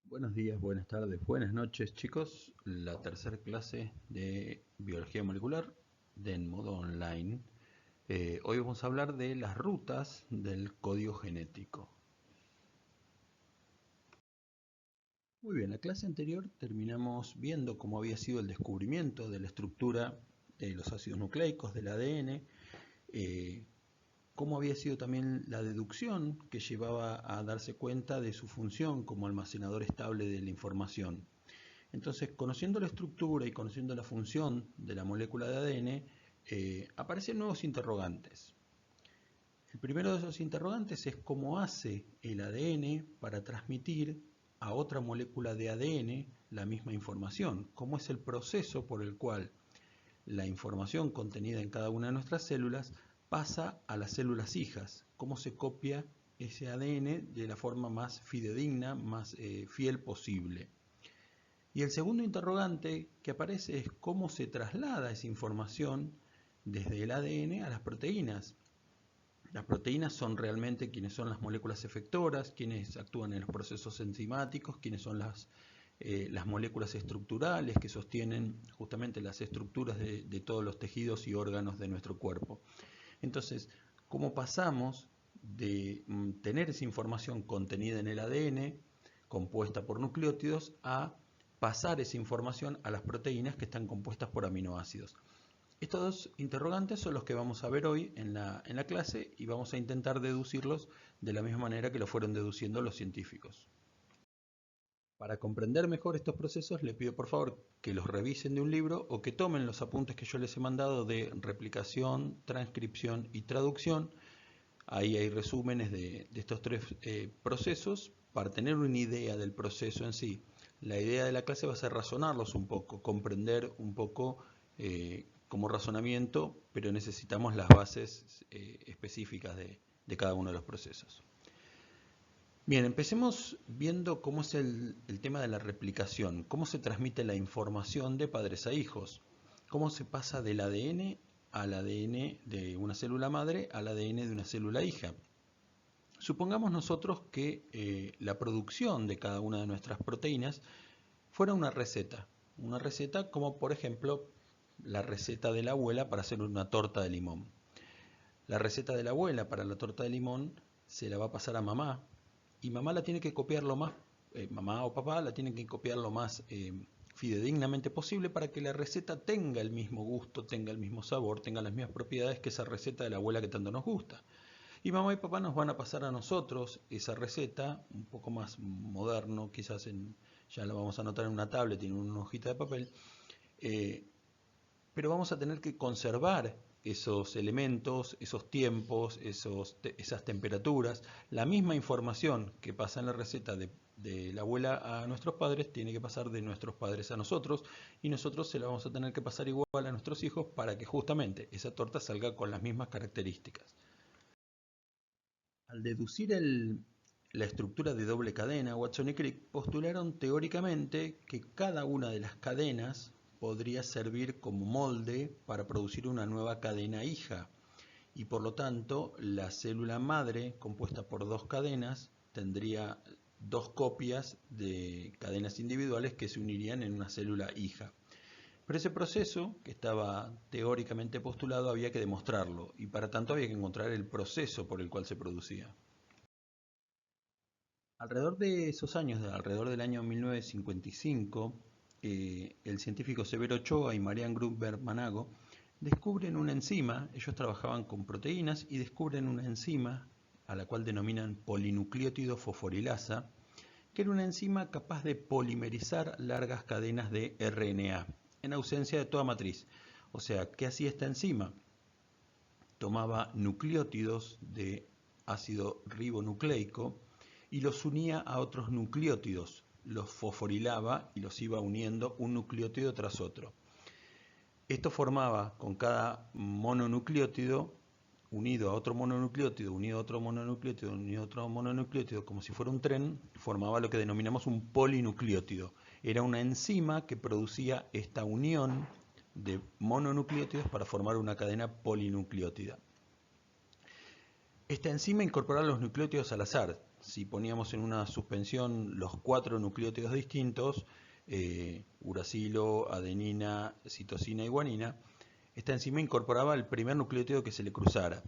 Buenos días, buenas tardes, buenas noches, chicos. La tercera clase de biología molecular en modo online. Hoy vamos a hablar de las rutas del código genético. Muy bien, la clase anterior terminamos viendo cómo había sido el descubrimiento de la estructura de los ácidos nucleicos del ADN, cómo había sido también la deducción que llevaba a darse cuenta de su función como almacenador estable de la información. Entonces, conociendo la estructura y conociendo la función de la molécula de ADN, aparecen nuevos interrogantes. El primero de esos interrogantes es cómo hace el ADN para transmitir a otra molécula de ADN la misma información. Cómo es el proceso por el cual la información contenida en cada una de nuestras células pasa a las células hijas. Cómo se copia ese ADN de la forma más fidedigna, más fiel posible. Y el segundo interrogante que aparece es cómo se traslada esa información desde el ADN a las proteínas. Las proteínas son realmente quienes son las moléculas efectoras, quienes actúan en los procesos enzimáticos, quienes son las moléculas estructurales que sostienen justamente las estructuras de todos los tejidos y órganos de nuestro cuerpo. Entonces, ¿cómo pasamos de tener esa información contenida en el ADN, compuesta por nucleótidos, a pasar esa información a las proteínas que están compuestas por aminoácidos? Estos dos interrogantes son los que vamos a ver hoy en la clase y vamos a intentar deducirlos de la misma manera que lo fueron deduciendo los científicos. Para comprender mejor estos procesos, les pido por favor que los revisen de un libro o que tomen los apuntes que yo les he mandado de replicación, transcripción y traducción. Ahí hay resúmenes de estos tres procesos para tener una idea del proceso en sí. La idea de la clase va a ser razonarlos un poco, comprender un poco como razonamiento, pero necesitamos las bases específicas de cada uno de los procesos. Bien, empecemos viendo cómo es el tema de la replicación, cómo se transmite la información de padres a hijos, cómo se pasa del ADN al ADN de una célula madre al ADN de una célula hija. Supongamos nosotros que la producción de cada una de nuestras proteínas fuera una receta como por ejemplo la receta de la abuela para hacer una torta de limón. La receta de la abuela para la torta de limón se la va a pasar a mamá y mamá la tiene que copiar mamá o papá la tienen que copiar lo más fidedignamente posible para que la receta tenga el mismo gusto, tenga el mismo sabor, tenga las mismas propiedades que esa receta de la abuela que tanto nos gusta. Y mamá y papá nos van a pasar a nosotros esa receta, un poco más moderno, quizás ya la vamos a anotar en una tablet, en una hojita de papel, pero vamos a tener que conservar esos elementos, esos tiempos, esas temperaturas. La misma información que pasa en la receta de la abuela a nuestros padres tiene que pasar de nuestros padres a nosotros y nosotros se la vamos a tener que pasar igual a nuestros hijos para que justamente esa torta salga con las mismas características. Al deducir la estructura de doble cadena, Watson y Crick postularon teóricamente que cada una de las cadenas podría servir como molde para producir una nueva cadena hija y por lo tanto la célula madre compuesta por dos cadenas tendría dos copias de cadenas individuales que se unirían en una célula hija. Pero ese proceso, que estaba teóricamente postulado, había que demostrarlo y para tanto había que encontrar el proceso por el cual se producía. Alrededor de esos años, alrededor del año 1955, el científico Severo Ochoa y Marian Grunberg Manago descubren una enzima, ellos trabajaban con proteínas y descubren una enzima a la cual denominan polinucleótido fosforilasa, que era una enzima capaz de polimerizar largas cadenas de RNA en ausencia de toda matriz. O sea, ¿qué hacía esta enzima? Tomaba nucleótidos de ácido ribonucleico y los unía a otros nucleótidos, los fosforilaba y los iba uniendo un nucleótido tras otro. Esto formaba con cada mononucleótido unido a otro mononucleótido, unido a otro mononucleótido, unido a otro mononucleótido, como si fuera un tren, formaba lo que denominamos un polinucleótido. Era una enzima que producía esta unión de mononucleótidos para formar una cadena polinucleótida. Esta enzima incorporaba los nucleótidos al azar. si poníamos en una suspensión los 4 nucleótidos distintos, uracilo, adenina, citosina y guanina, esta enzima incorporaba el primer nucleótido que se le cruzara.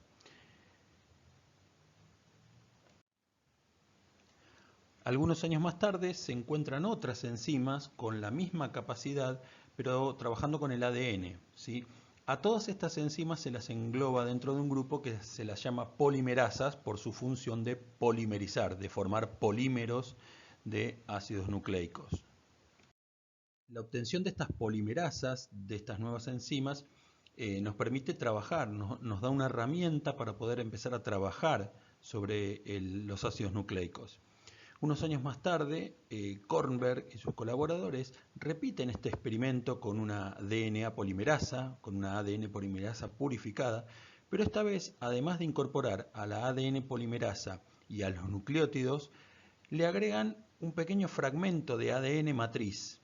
Algunos años más tarde se encuentran otras enzimas con la misma capacidad, pero trabajando con el ADN, ¿sí? A todas estas enzimas se las engloba dentro de un grupo que se las llama polimerasas por su función de polimerizar, de formar polímeros de ácidos nucleicos. La obtención de estas polimerasas, de estas nuevas enzimas, nos permite trabajar, nos da una herramienta para poder empezar a trabajar sobre los ácidos nucleicos. Unos años más tarde, Kornberg y sus colaboradores repiten este experimento con una DNA polimerasa, con una ADN polimerasa purificada, pero esta vez, además de incorporar a la ADN polimerasa y a los nucleótidos, le agregan un pequeño fragmento de ADN matriz.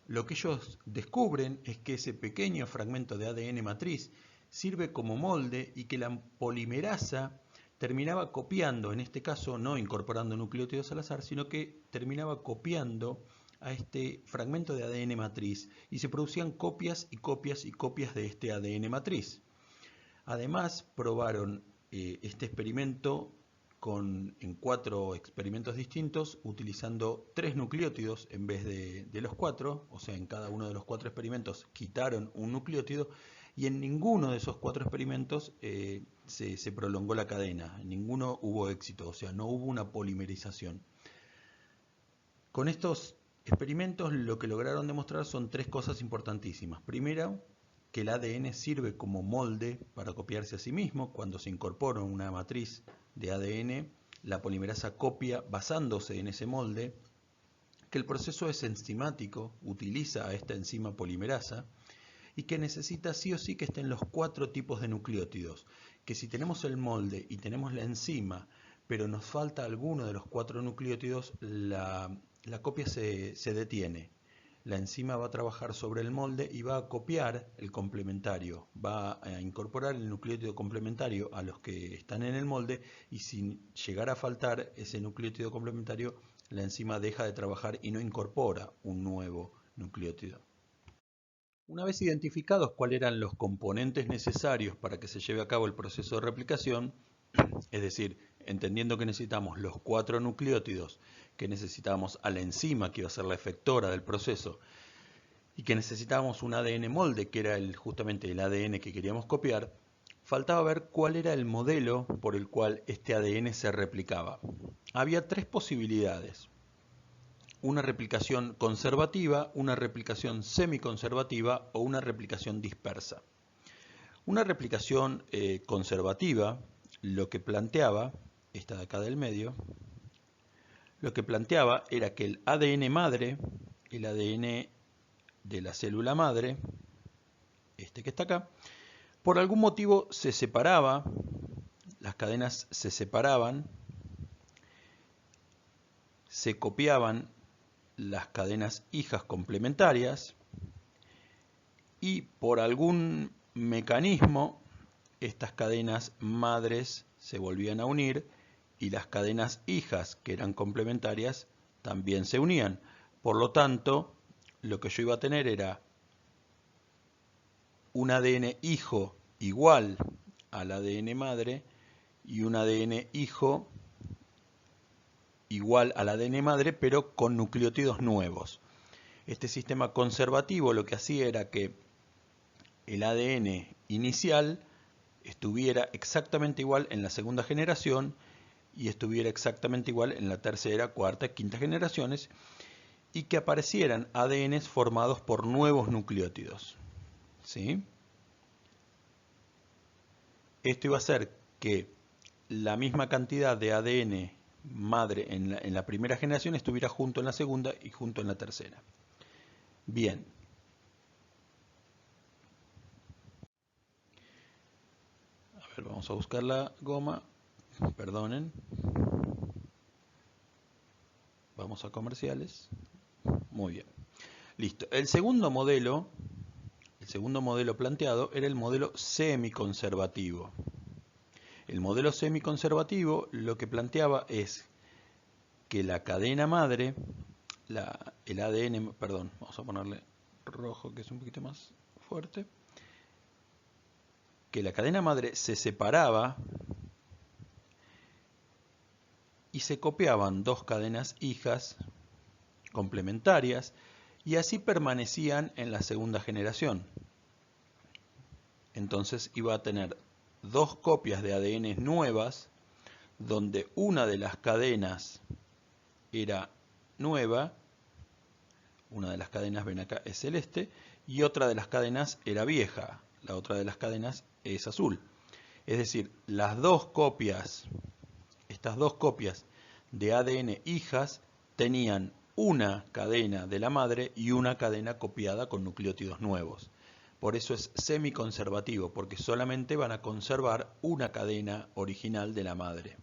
Lo que ellos descubren es que ese pequeño fragmento de ADN matriz sirve como molde y que la polimerasa terminaba copiando, en este caso no incorporando nucleótidos al azar, sino que terminaba copiando a este fragmento de ADN matriz y se producían copias y copias y copias de este ADN matriz. Además, probaron este experimento en 4 experimentos distintos, utilizando 3 nucleótidos en vez de los 4, o sea, en cada uno de los 4 experimentos quitaron un nucleótido, y en ninguno de esos 4 experimentos se prolongó la cadena, en ninguno hubo éxito, o sea, no hubo una polimerización. Con estos experimentos lo que lograron demostrar son 3 cosas importantísimas. Primero, que el ADN sirve como molde para copiarse a sí mismo. Cuando se incorpora una matriz de ADN, la polimerasa copia basándose en ese molde, que el proceso es enzimático, utiliza a esta enzima polimerasa, y que necesita sí o sí que estén los 4 tipos de nucleótidos, que si tenemos el molde y tenemos la enzima, pero nos falta alguno de los 4 nucleótidos, la copia se detiene. La enzima va a trabajar sobre el molde y va a copiar el complementario, va a incorporar el nucleótido complementario a los que están en el molde, y si llegara a faltar ese nucleótido complementario, la enzima deja de trabajar y no incorpora un nuevo nucleótido. Una vez identificados cuáles eran los componentes necesarios para que se lleve a cabo el proceso de replicación, es decir, entendiendo que necesitamos los 4 nucleótidos, que necesitábamos a la enzima que iba a ser la efectora del proceso, y que necesitábamos un ADN molde, que era justamente el ADN que queríamos copiar, faltaba ver cuál era el modelo por el cual este ADN se replicaba. Había 3 posibilidades: una replicación conservativa, una replicación semiconservativa o una replicación dispersa. Una replicación conservativa lo que planteaba, esta de acá del medio, lo que planteaba era que el ADN madre, el ADN de la célula madre, este que está acá, por algún motivo se separaba, las cadenas se separaban, se copiaban las cadenas hijas complementarias y por algún mecanismo estas cadenas madres se volvían a unir y las cadenas hijas, que eran complementarias, también se unían. Por lo tanto, lo que yo iba a tener era un ADN hijo igual al ADN madre y un ADN hijo igual al ADN madre, pero con nucleótidos nuevos. Este sistema conservativo lo que hacía era que el ADN inicial estuviera exactamente igual en la segunda generación y estuviera exactamente igual en la tercera, cuarta, quinta generaciones, y que aparecieran ADNs formados por nuevos nucleótidos. ¿Sí? Esto iba a hacer que la misma cantidad de ADN madre en la primera generación estuviera junto en la segunda y junto en la tercera. Bien. A ver, vamos a buscar la goma. Perdonen. Vamos a comerciales. Muy bien. Listo. El segundo modelo planteado era el modelo semiconservativo. El modelo semiconservativo lo que planteaba es que la cadena madre, el ADN, perdón, vamos a ponerle rojo que es un poquito más fuerte, que la cadena madre se separaba y se copiaban dos cadenas hijas complementarias y así permanecían en la segunda generación. Entonces iba a tener dos copias de ADN nuevas, donde una de las cadenas era nueva, una de las cadenas, ven acá, es celeste, y otra de las cadenas era vieja, la otra de las cadenas es azul. Es decir, las dos copias, estas dos copias de ADN hijas tenían una cadena de la madre y una cadena copiada con nucleótidos nuevos. Por eso es semiconservativo, porque solamente van a conservar una cadena original de la madre.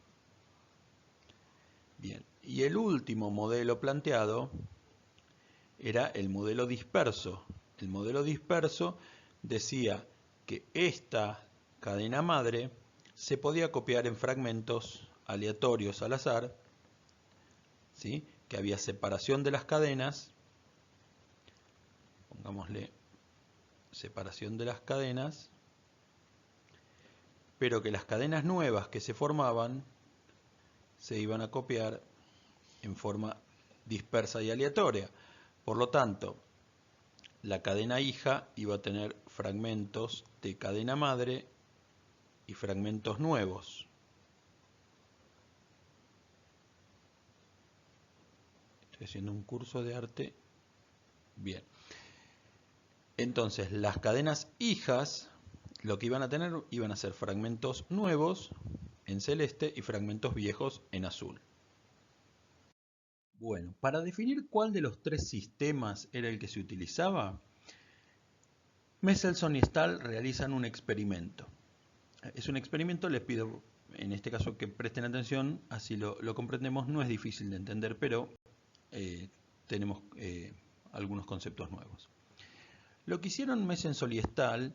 Bien, y el último modelo planteado era el modelo disperso. El modelo disperso decía que esta cadena madre se podía copiar en fragmentos aleatorios al azar, ¿sí? Que había separación de las cadenas, pongámosle separación de las cadenas, pero que las cadenas nuevas que se formaban se iban a copiar en forma dispersa y aleatoria. Por lo tanto, la cadena hija iba a tener fragmentos de cadena madre y fragmentos nuevos. Estoy haciendo un curso de arte. Bien. Entonces, las cadenas hijas, lo que iban a tener, iban a ser fragmentos nuevos en celeste y fragmentos viejos en azul. Bueno, para definir cuál de los tres sistemas era el que se utilizaba, Mendelssohn y Stahl realizan un experimento. Es un experimento, les pido en este caso que presten atención, así lo comprendemos, no es difícil de entender, pero tenemos algunos conceptos nuevos. Lo que hicieron Mendelssohn y Stahl,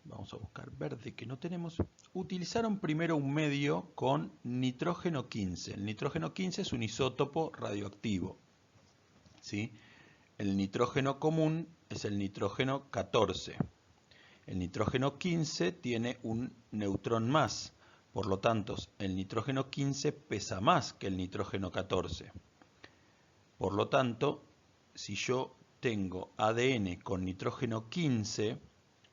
vamos a buscar verde que no tenemos, utilizaron primero un medio con nitrógeno 15. El nitrógeno 15 es un isótopo radioactivo, ¿sí? El nitrógeno común es el nitrógeno 14. El nitrógeno 15 tiene un neutrón más, por lo tanto el nitrógeno 15 pesa más que el nitrógeno 14. Por lo tanto, si yo tengo ADN con nitrógeno 15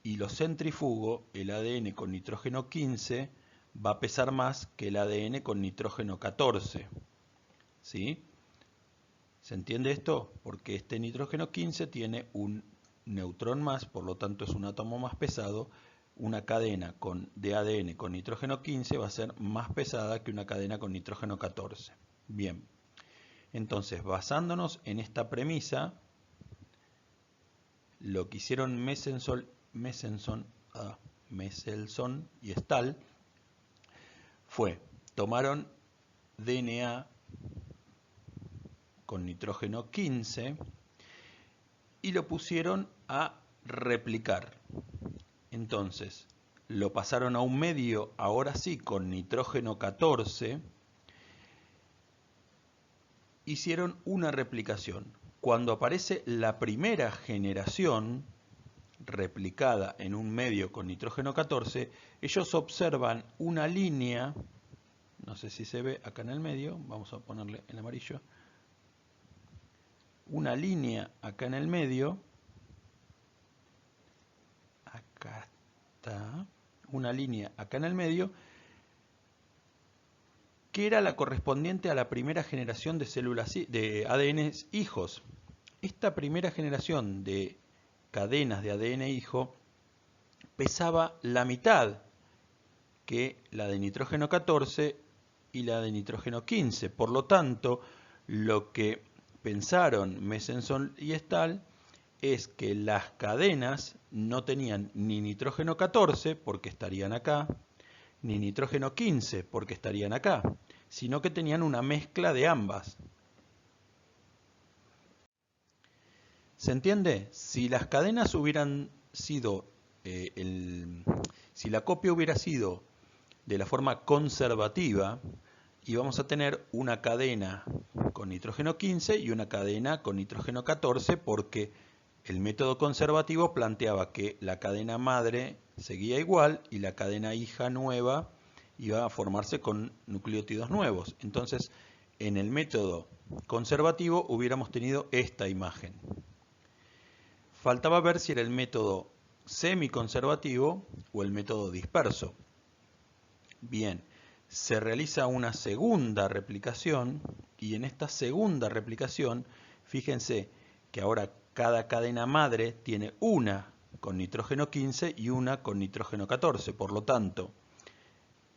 y lo centrifugo, el ADN con nitrógeno 15 va a pesar más que el ADN con nitrógeno 14. ¿Sí? ¿Se entiende esto? Porque este nitrógeno 15 tiene un neutrón más, por lo tanto es un átomo más pesado. Una cadena de ADN con nitrógeno 15 va a ser más pesada que una cadena con nitrógeno 14. Bien, entonces basándonos en esta premisa, lo que hicieron Mendelssohn y Stahl fue, tomaron DNA con nitrógeno 15 y lo pusieron a replicar. Entonces, lo pasaron a un medio, ahora sí, con nitrógeno 14, hicieron una replicación. Cuando aparece la primera generación replicada en un medio con nitrógeno 14, ellos observan una línea, no sé si se ve acá en el medio, vamos a ponerle en amarillo, una línea acá en el medio, acá está, una línea acá en el medio, que era la correspondiente a la primera generación de células de ADN hijos. Esta primera generación de cadenas de ADN hijo pesaba la mitad que la de nitrógeno 14 y la de nitrógeno 15. Por lo tanto, lo que pensaron Mendelssohn y Stahl es que las cadenas no tenían ni nitrógeno 14 porque estarían acá, ni nitrógeno 15 porque estarían acá, sino que tenían una mezcla de ambas. ¿Se entiende? Si las cadenas hubieran sido, si la copia hubiera sido de la forma conservativa y vamos a tener una cadena con nitrógeno 15 y una cadena con nitrógeno 14 porque el método conservativo planteaba que la cadena madre seguía igual y la cadena hija nueva iba a formarse con nucleótidos nuevos. Entonces, en el método conservativo hubiéramos tenido esta imagen. Faltaba ver si era el método semiconservativo o el método disperso. Bien, se realiza una segunda replicación y en esta segunda replicación, fíjense que ahora cada cadena madre tiene una con nitrógeno 15 y una con nitrógeno 14. Por lo tanto,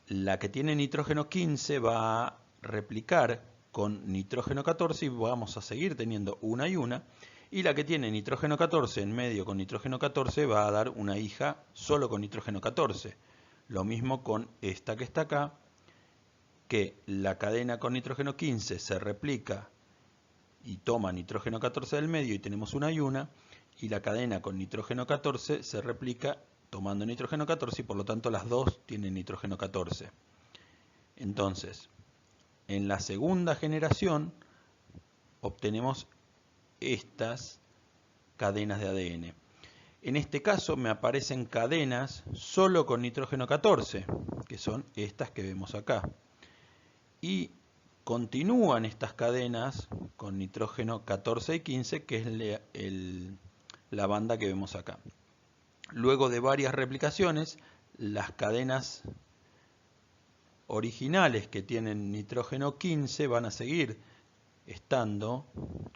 la que tiene nitrógeno 15 va a replicar con nitrógeno 14 y vamos a seguir teniendo una y una. Y la que tiene nitrógeno 14 en medio con nitrógeno 14 va a dar una hija solo con nitrógeno 14. Lo mismo con esta que está acá, que la cadena con nitrógeno 15 se replica y toma nitrógeno 14 del medio y tenemos una y una, y la cadena con nitrógeno 14 se replica tomando nitrógeno 14 y por lo tanto las dos tienen nitrógeno 14. Entonces, en la segunda generación obtenemos estas cadenas de ADN. En este caso me aparecen cadenas solo con nitrógeno 14, que son estas que vemos acá. Y continúan estas cadenas con nitrógeno 14 y 15, que es la banda que vemos acá. Luego de varias replicaciones, las cadenas originales que tienen nitrógeno 15 van a seguir estando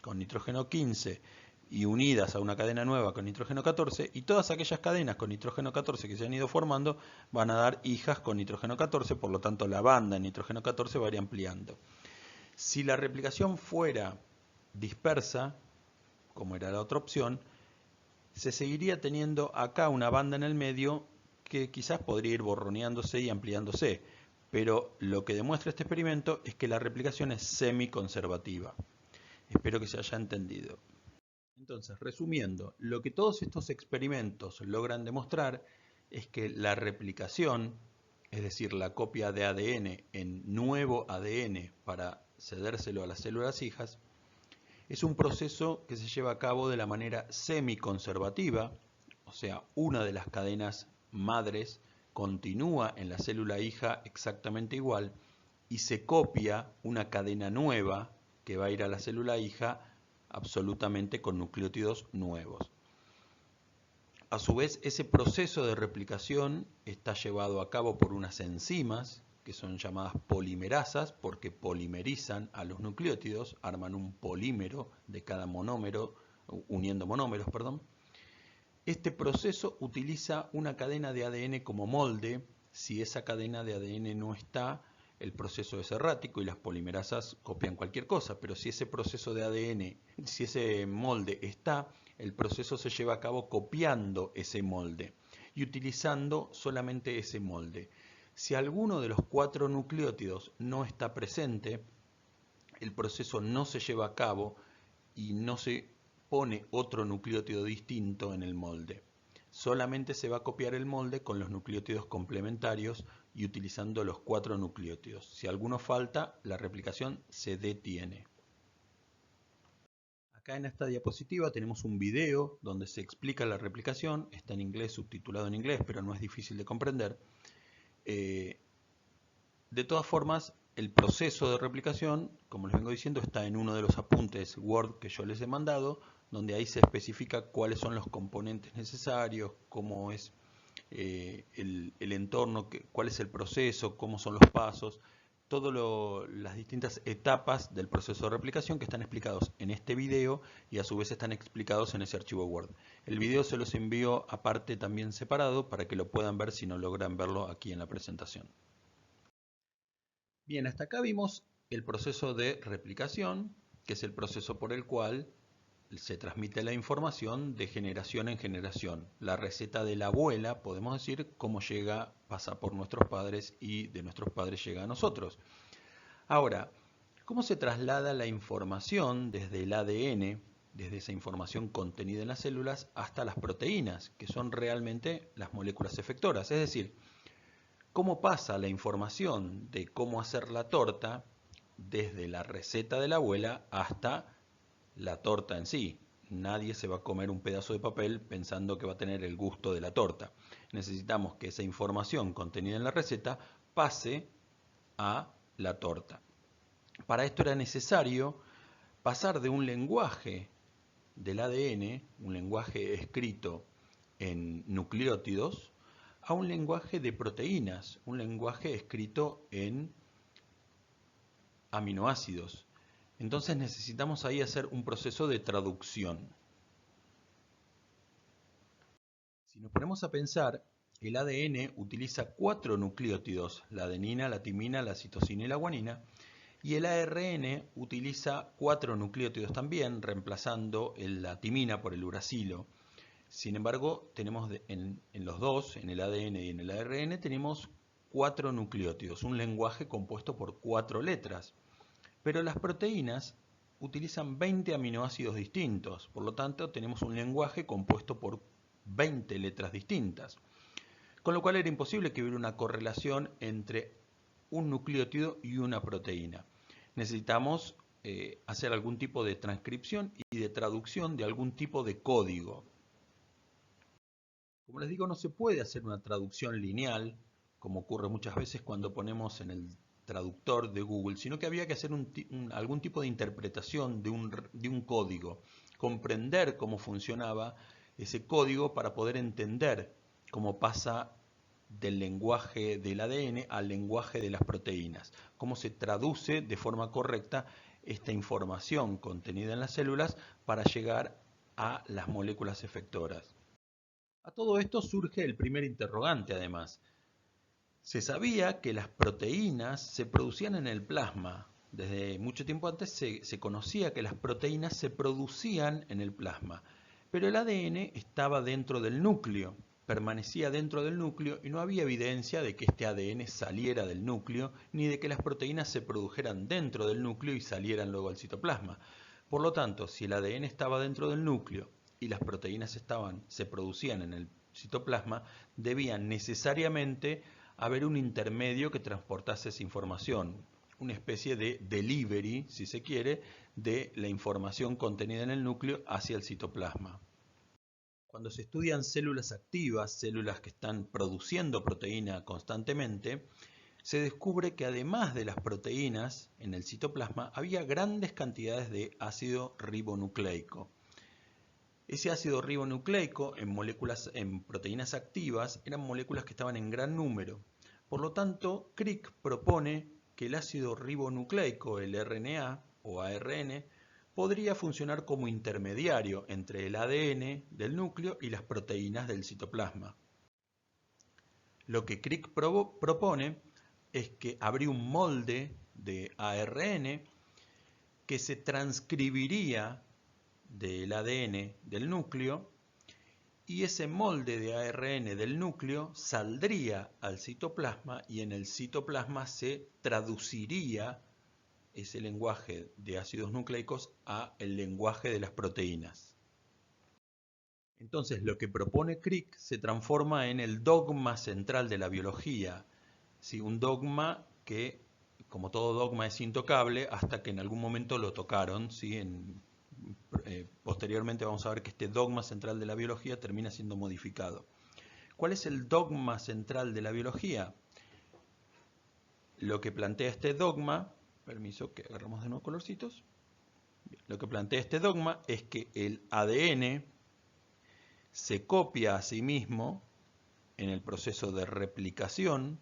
con nitrógeno 15 y unidas a una cadena nueva con nitrógeno 14, y todas aquellas cadenas con nitrógeno 14 que se han ido formando van a dar hijas con nitrógeno 14, por lo tanto la banda en nitrógeno 14 va a ir ampliando. Si la replicación fuera dispersa, como era la otra opción, se seguiría teniendo acá una banda en el medio que quizás podría ir borroneándose y ampliándose, pero lo que demuestra este experimento es que la replicación es semiconservativa. Espero que se haya entendido. Entonces, resumiendo, lo que todos estos experimentos logran demostrar es que la replicación, es decir, la copia de ADN en nuevo ADN para cedérselo a las células hijas, es un proceso que se lleva a cabo de la manera semiconservativa, o sea, una de las cadenas madres continúa en la célula hija exactamente igual y se copia una cadena nueva que va a ir a la célula hija absolutamente con nucleótidos nuevos. A su vez, ese proceso de replicación está llevado a cabo por unas enzimas que son llamadas polimerasas porque polimerizan a los nucleótidos, arman un polímero de cada monómero, uniendo monómeros, perdón. Este proceso utiliza una cadena de ADN como molde. Si esa cadena de ADN no está, el proceso es errático y las polimerasas copian cualquier cosa, pero si ese proceso de ADN, si ese molde está, el proceso se lleva a cabo copiando ese molde y utilizando solamente ese molde. Si alguno de los 4 nucleótidos no está presente, el proceso no se lleva a cabo y no se pone otro nucleótido distinto en el molde. Solamente se va a copiar el molde con los nucleótidos complementarios y utilizando los 4 nucleótidos. Si alguno falta, la replicación se detiene. Acá en esta diapositiva tenemos un video donde se explica la replicación. Está en inglés, subtitulado en inglés, pero no es difícil de comprender. De todas formas, el proceso de replicación, como les vengo diciendo, está en uno de los apuntes Word que yo les he mandado, donde ahí se especifica cuáles son los componentes necesarios, cómo es el entorno, cuál es el proceso, cómo son los pasos, todas las distintas etapas del proceso de replicación que están explicados en este video y a su vez están explicados en ese archivo Word. El video se los envío aparte también separado para que lo puedan ver si no logran verlo aquí en la presentación. Bien, hasta acá vimos el proceso de replicación, que es el proceso por el cual se transmite la información de generación en generación. La receta de la abuela, podemos decir, cómo llega, pasa por nuestros padres y de nuestros padres llega a nosotros. Ahora, ¿cómo se traslada la información desde el ADN, desde esa información contenida en las células, hasta las proteínas, que son realmente las moléculas efectoras? Es decir, cómo pasa la información de cómo hacer la torta desde la receta de la abuela hasta la torta en sí. Nadie se va a comer un pedazo de papel pensando que va a tener el gusto de la torta. Necesitamos que esa información contenida en la receta pase a la torta. Para esto era necesario pasar de un lenguaje del ADN, un lenguaje escrito en nucleótidos, a un lenguaje de proteínas, un lenguaje escrito en aminoácidos. Entonces necesitamos ahí hacer un proceso de traducción. Si nos ponemos a pensar, el ADN utiliza 4 nucleótidos, la adenina, la timina, la citosina y la guanina, y el ARN utiliza 4 nucleótidos también, reemplazando la timina por el uracilo. Sin embargo, tenemos en los dos, en el ADN y en el ARN, tenemos 4 nucleótidos, un lenguaje compuesto por 4 letras. Pero las proteínas utilizan 20 aminoácidos distintos, por lo tanto tenemos un lenguaje compuesto por 20 letras distintas. Con lo cual era imposible que hubiera una correlación entre un nucleótido y una proteína. Necesitamos hacer algún tipo de transcripción y de traducción de algún tipo de código. Como les digo, no se puede hacer una traducción lineal, como ocurre muchas veces cuando ponemos en el traductor de Google, sino que había que hacer algún tipo de interpretación de un código, comprender cómo funcionaba ese código para poder entender cómo pasa del lenguaje del ADN al lenguaje de las proteínas, cómo se traduce de forma correcta esta información contenida en las células para llegar a las moléculas efectoras. A todo esto surge el primer interrogante, además. Se sabía que las proteínas se producían en el plasma. Desde mucho tiempo antes se conocía que las proteínas se producían en el plasma, pero el ADN estaba dentro del núcleo, permanecía dentro del núcleo y no había evidencia de que este ADN saliera del núcleo, ni de que las proteínas se produjeran dentro del núcleo y salieran luego al citoplasma. Por lo tanto, si el ADN estaba dentro del núcleo y las proteínas se producían en el citoplasma, debían necesariamente haber un intermedio que transportase esa información, una especie de delivery, si se quiere, de la información contenida en el núcleo hacia el citoplasma. Cuando se estudian células activas, células que están produciendo proteína constantemente, se descubre que además de las proteínas en el citoplasma había grandes cantidades de ácido ribonucleico. Ese ácido ribonucleico en proteínas activas eran moléculas que estaban en gran número. Por lo tanto, Crick propone que el ácido ribonucleico, el RNA o ARN, podría funcionar como intermediario entre el ADN del núcleo y las proteínas del citoplasma. Lo que Crick propone es que habría un molde de ARN que se transcribiría del ADN del núcleo y ese molde de ARN del núcleo saldría al citoplasma y en el citoplasma se traduciría ese lenguaje de ácidos nucleicos a el lenguaje de las proteínas. Entonces lo que propone Crick se transforma en el dogma central de la biología, ¿sí? Un dogma que, como todo dogma, es intocable hasta que en algún momento lo tocaron, ¿sí? Posteriormente vamos a ver que este dogma central de la biología termina siendo modificado. ¿Cuál es el dogma central de la biología? Lo que plantea este dogma, permiso que agarramos de nuevo colorcitos. Lo que plantea este dogma es que el ADN se copia a sí mismo en el proceso de replicación,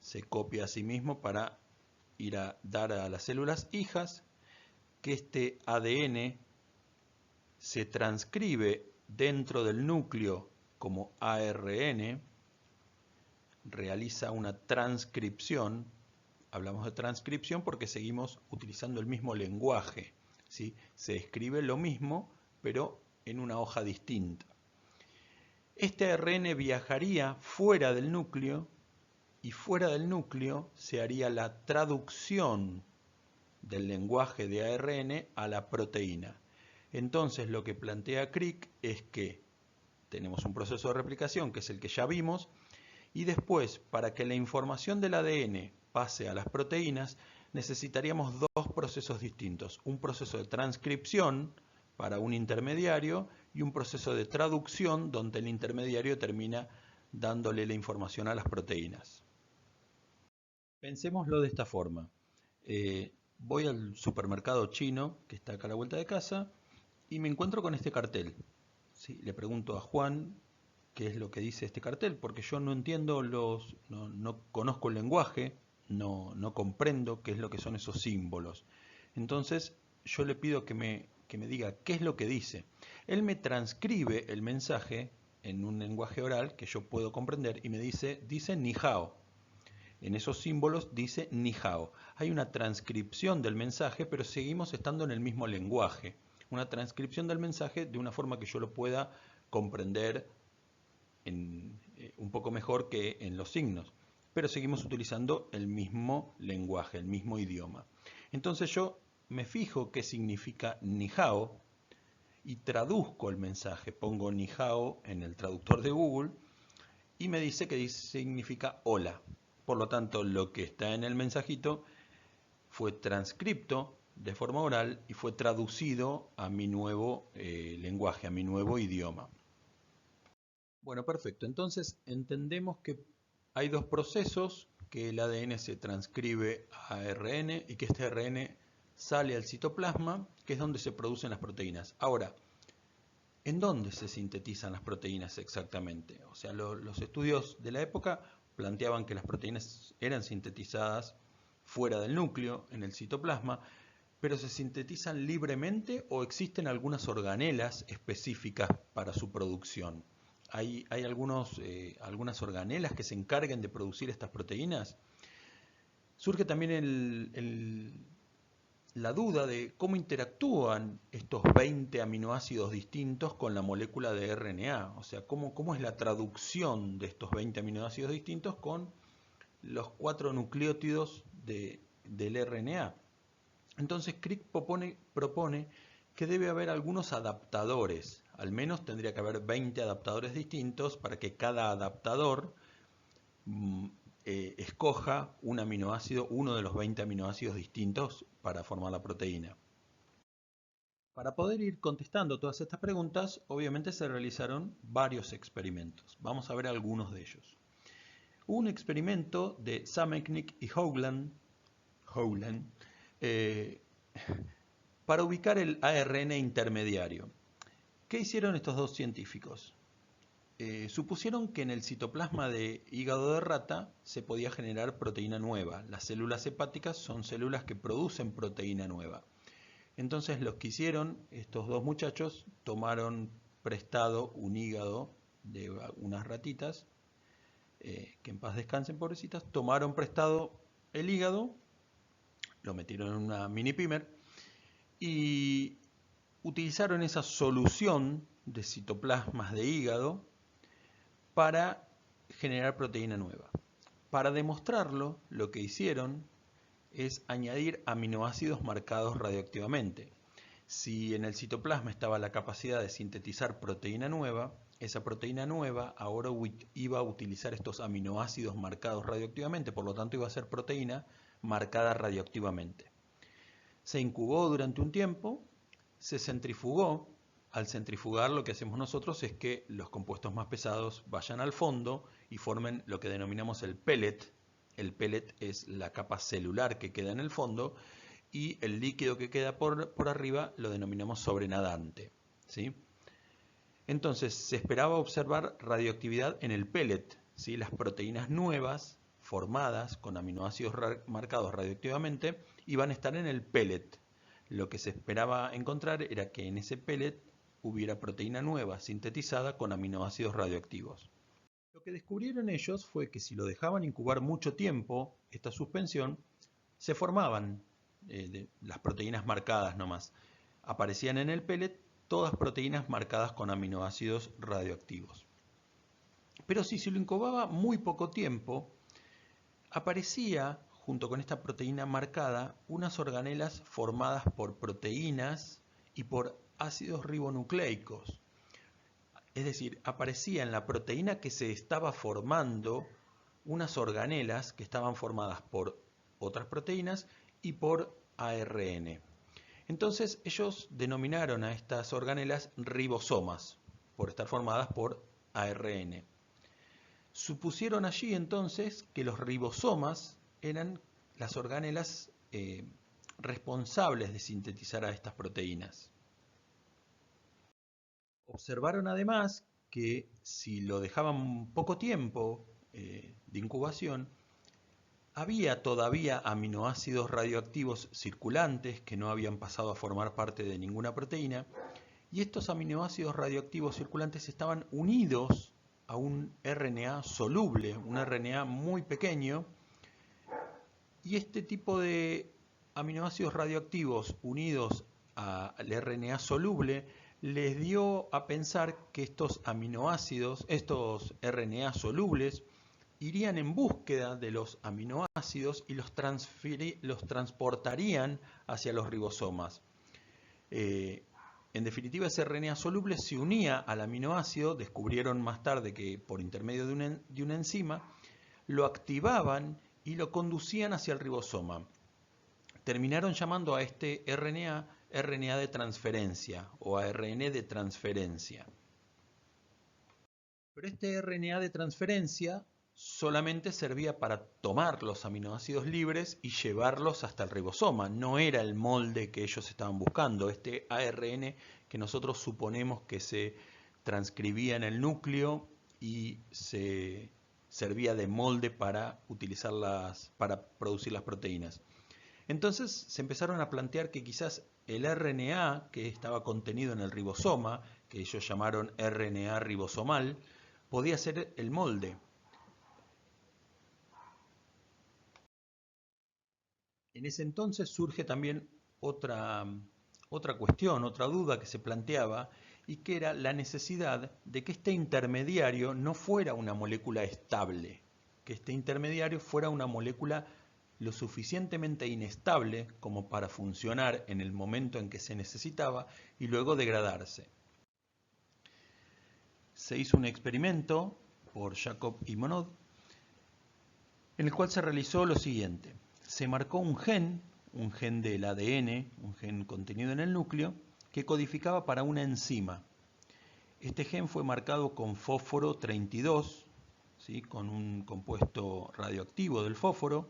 se copia a sí mismo para ir a dar a las células hijas, que este ADN se transcribe dentro del núcleo como ARN, realiza una transcripción. Hablamos de transcripción porque seguimos utilizando el mismo lenguaje, ¿sí? Se escribe lo mismo, pero en una hoja distinta. Este ARN viajaría fuera del núcleo y fuera del núcleo se haría la traducción del lenguaje de ARN a la proteína. Entonces lo que plantea Crick es que tenemos un proceso de replicación que es el que ya vimos Y después, para que la información del ADN pase a las proteínas, necesitaríamos dos procesos distintos. Un proceso de transcripción para un intermediario y un proceso de traducción donde el intermediario termina dándole la información a las proteínas. Pensémoslo de esta forma. Voy al supermercado chino, que está acá a la vuelta de casa, y me encuentro con este cartel. ¿Sí? Le pregunto a Juan qué es lo que dice este cartel, porque yo no entiendo no conozco el lenguaje, no comprendo qué es lo que son esos símbolos. Entonces yo le pido que me diga qué es lo que dice. Él me transcribe el mensaje en un lenguaje oral que yo puedo comprender y me dice ni hao. En esos símbolos dice ni hao. Hay una transcripción del mensaje, pero seguimos estando en el mismo lenguaje. Una transcripción del mensaje de una forma que yo lo pueda comprender un poco mejor que en los signos. Pero seguimos utilizando el mismo lenguaje, el mismo idioma. Entonces yo me fijo qué significa ni hao y traduzco el mensaje. Pongo ni hao en el traductor de Google y me dice que significa hola. Por lo tanto, lo que está en el mensajito fue transcripto de forma oral y fue traducido a mi nuevo lenguaje, a mi nuevo idioma. Bueno, perfecto. Entonces entendemos que hay dos procesos, que el ADN se transcribe a ARN y que este ARN sale al citoplasma, que es donde se producen las proteínas. Ahora, ¿en dónde se sintetizan las proteínas exactamente? O sea, los estudios de la época planteaban que las proteínas eran sintetizadas fuera del núcleo, en el citoplasma, pero ¿se sintetizan libremente o existen algunas organelas específicas para su producción? ¿Hay algunas organelas que se encarguen de producir estas proteínas? Surge también la duda de cómo interactúan estos 20 aminoácidos distintos con la molécula de RNA. O sea, cómo es la traducción de estos 20 aminoácidos distintos con los 4 nucleótidos del RNA. Entonces Crick propone que debe haber algunos adaptadores. Al menos tendría que haber 20 adaptadores distintos para que cada adaptador escoja un aminoácido, uno de los 20 aminoácidos distintos para formar la proteína. Para poder ir contestando todas estas preguntas, obviamente se realizaron varios experimentos. Vamos a ver algunos de ellos. Hubo un experimento de Samechnik y Howland para ubicar el ARN intermediario. ¿Qué hicieron estos dos científicos? Supusieron que en el citoplasma de hígado de rata se podía generar proteína nueva. Las células hepáticas son células que producen proteína nueva. Entonces lo que hicieron estos dos muchachos, tomaron prestado un hígado de unas ratitas, que en paz descansen, pobrecitas, tomaron prestado el hígado, lo metieron en una mini pimer y utilizaron esa solución de citoplasmas de hígado para generar proteína nueva. Para demostrarlo, lo que hicieron es añadir aminoácidos marcados radioactivamente. Si en el citoplasma estaba la capacidad de sintetizar proteína nueva, esa proteína nueva ahora iba a utilizar estos aminoácidos marcados radioactivamente, por lo tanto iba a ser proteína marcada radioactivamente. Se incubó durante un tiempo, se centrifugó. Al centrifugar lo que hacemos nosotros es que los compuestos más pesados vayan al fondo y formen lo que denominamos el pellet. El pellet es la capa celular que queda en el fondo y el líquido que queda por arriba lo denominamos sobrenadante, ¿sí? Entonces se esperaba observar radioactividad en el pellet, ¿sí? Las proteínas nuevas formadas con aminoácidos marcados radioactivamente iban a estar en el pellet. Lo que se esperaba encontrar era que en ese pellet hubiera proteína nueva sintetizada con aminoácidos radioactivos. Lo que descubrieron ellos fue que si lo dejaban incubar mucho tiempo, esta suspensión, se formaban las proteínas marcadas nomás. Aparecían en el pellet todas proteínas marcadas con aminoácidos radioactivos. Pero si se lo incubaba muy poco tiempo, aparecía, junto con esta proteína marcada, unas organelas formadas por proteínas y por ácidos ribonucleicos. Es decir, aparecía en la proteína que se estaba formando unas organelas que estaban formadas por otras proteínas y por ARN. Entonces ellos denominaron a estas organelas ribosomas, por estar formadas por ARN. Supusieron allí entonces que los ribosomas eran las organelas responsables de sintetizar a estas proteínas. Observaron además que si lo dejaban poco tiempo de incubación, había todavía aminoácidos radioactivos circulantes que no habían pasado a formar parte de ninguna proteína, y estos aminoácidos radioactivos circulantes estaban unidos a un RNA soluble, un RNA muy pequeño, y este tipo de aminoácidos radioactivos unidos al RNA soluble les dio a pensar que estos aminoácidos, estos RNA solubles, irían en búsqueda de los aminoácidos y los transportarían hacia los ribosomas. En definitiva, ese RNA soluble se unía al aminoácido, descubrieron más tarde que por intermedio de una enzima, lo activaban y lo conducían hacia el ribosoma. Terminaron llamando a este RNA RNA de transferencia o ARN de transferencia. Pero este RNA de transferencia solamente servía para tomar los aminoácidos libres y llevarlos hasta el ribosoma. No era el molde que ellos estaban buscando. Este ARN que nosotros suponemos que se transcribía en el núcleo y se servía de molde para para producir las proteínas. Entonces se empezaron a plantear que quizás el RNA que estaba contenido en el ribosoma, que ellos llamaron RNA ribosomal, podía ser el molde. En ese entonces surge también otra cuestión, otra duda que se planteaba, y que era la necesidad de que este intermediario no fuera una molécula estable, que este intermediario fuera una molécula lo suficientemente inestable como para funcionar en el momento en que se necesitaba y luego degradarse. Se hizo un experimento por Jacob y Monod en el cual se realizó lo siguiente. Se marcó un gen del ADN, un gen contenido en el núcleo, que codificaba para una enzima. Este gen fue marcado con fósforo 32, ¿sí? Con un compuesto radioactivo del fósforo,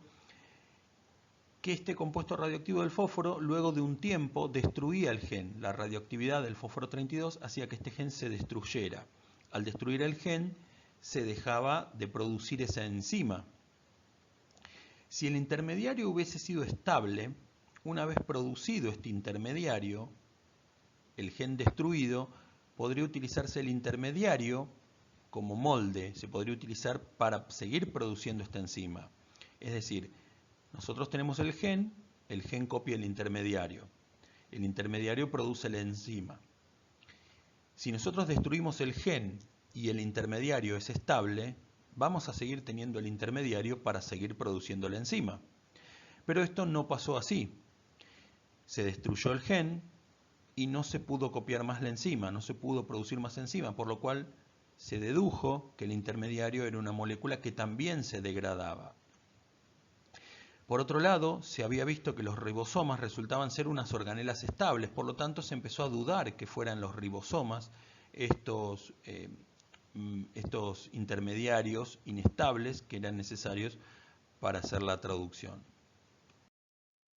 que este compuesto radioactivo del fósforo luego de un tiempo destruía el gen. La radioactividad del fósforo 32 hacía que este gen se destruyera. Al destruir el gen se dejaba de producir esa enzima. Si el intermediario hubiese sido estable, una vez producido este intermediario, el gen destruido, podría utilizarse el intermediario como molde, se podría utilizar para seguir produciendo esta enzima. Es decir, nosotros tenemos el gen copia el intermediario produce la enzima. Si nosotros destruimos el gen y el intermediario es estable, vamos a seguir teniendo el intermediario para seguir produciendo la enzima. Pero esto no pasó así. Se destruyó el gen y no se pudo copiar más la enzima, no se pudo producir más enzima, por lo cual se dedujo que el intermediario era una molécula que también se degradaba. Por otro lado, se había visto que los ribosomas resultaban ser unas organelas estables, por lo tanto se empezó a dudar que fueran los ribosomas estos intermediarios inestables que eran necesarios para hacer la traducción.